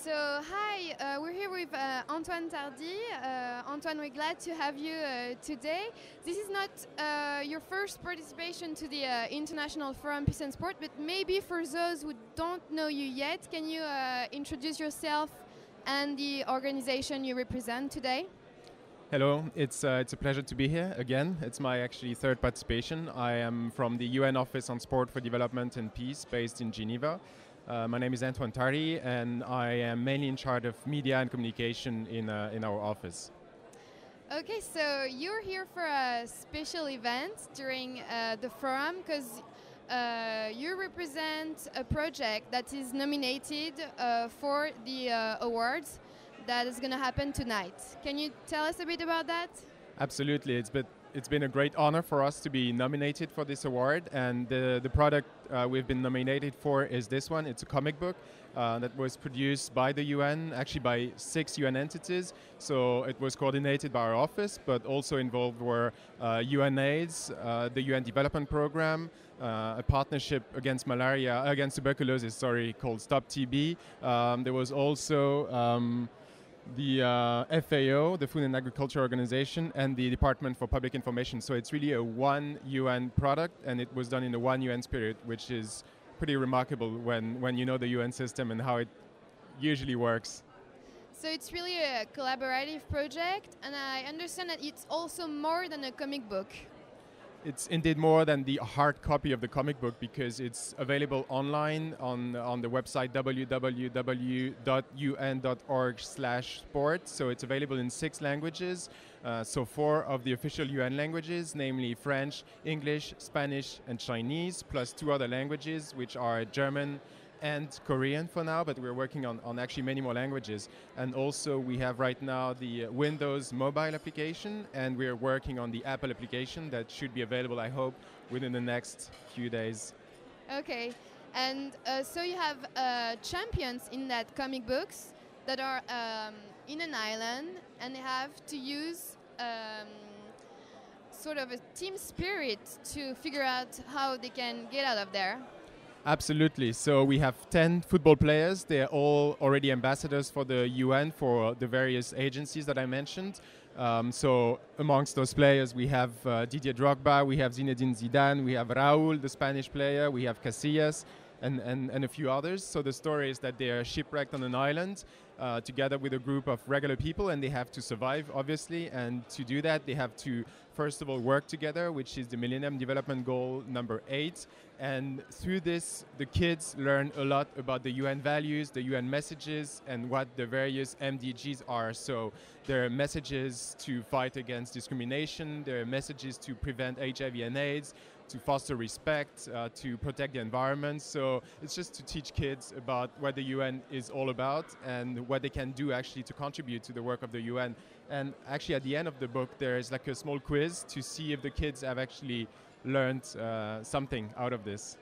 So, hi, we're here with Antoine Tardy. Antoine, we're glad to have you today. This is not your first participation to the International Forum Peace and Sport, but maybe for those who don't know you yet, can you introduce yourself and the organization you represent today? Hello, it's a pleasure to be here again. It's my actually third participation. I am from the UN Office on Sport for Development and Peace based in Geneva. My name is Antoine TARDY and I am mainly in charge of media and communication in our office. Okay, so you're here for a special event during the forum because you represent a project that is nominated for the awards that is going to happen tonight. Can you tell us a bit about that? Absolutely. It's been a great honor for us to be nominated for this award, and the product we've been nominated for is this one. It's a comic book that was produced by the UN, actually by 6 UN entities. So it was coordinated by our office, but also involved were UNAIDS, the UN Development Program, a partnership against tuberculosis, called Stop TB. There was also the FAO, the Food and Agriculture Organization, and the Department for Public Information. So it's really a one UN product, and it was done in a one UN spirit, which is pretty remarkable when you know the UN system and how it usually works. So it's really a collaborative project, and I understand that it's also more than a comic book. It's indeed more than the hard copy of the comic book because it's available online on the website www.un.org/sport. So it's available in 6 languages. So 4 of the official UN languages, namely French, English, Spanish, and Chinese, plus 2 other languages, which are German and Korean for now, but we're working on actually many more languages. And also we have right now the Windows mobile application, and we're working on the Apple application that should be available, I hope, within the next few days. Okay, and so you have champions in that comic books that are in an island, and they have to use sort of a team spirit to figure out how they can get out of there. Absolutely. So we have 10 football players. They're all already ambassadors for the UN, for the various agencies that I mentioned. So amongst those players, we have Didier Drogba, we have Zinedine Zidane, we have Raúl, the Spanish player, we have Casillas, and a few others. So the story is that they are shipwrecked on an island together with a group of regular people, and they have to survive, obviously. And to do that, they have to, first of all, work together, which is the Millennium Development Goal number 8. And through this, the kids learn a lot about the UN values, the UN messages, and what the various MDGs are. So there are messages to fight against discrimination, there are messages to prevent HIV and AIDS, to foster respect, to protect the environment. So it's just to teach kids about what the UN is all about and what they can do actually to contribute to the work of the UN. And actually at the end of the book, there is like a small quiz to see if the kids have actually learned something out of this.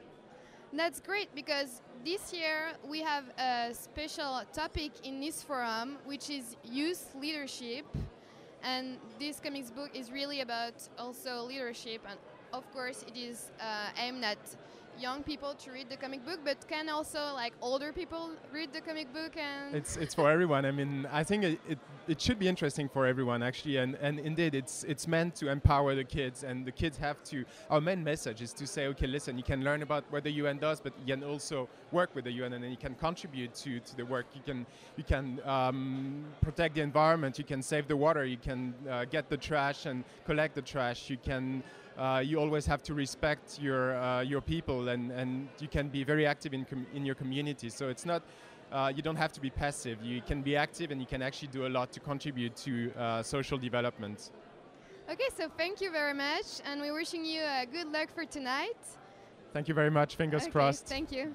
That's great, because this year we have a special topic in this forum, which is youth leadership. And this comics book is really about also leadership, and of course it is aimed at young people to read the comic book, but can also like older people read the comic book? And it's for everyone. I mean, I think it should be interesting for everyone actually, and indeed it's meant to empower the kids, and the kids have to, our main message is to say, okay, listen, you can learn about what the UN does, but you can also work with the UN, and then you can contribute to the work. You can protect the environment, you can save the water, you can get the trash and collect the trash, you can you always have to respect your people, and you can be very active in your community. So it's not, you don't have to be passive. You can be active, and you can actually do a lot to contribute to social development. Okay, so thank you very much, and we're wishing you good luck for tonight. Thank you very much. Fingers crossed. Thank you.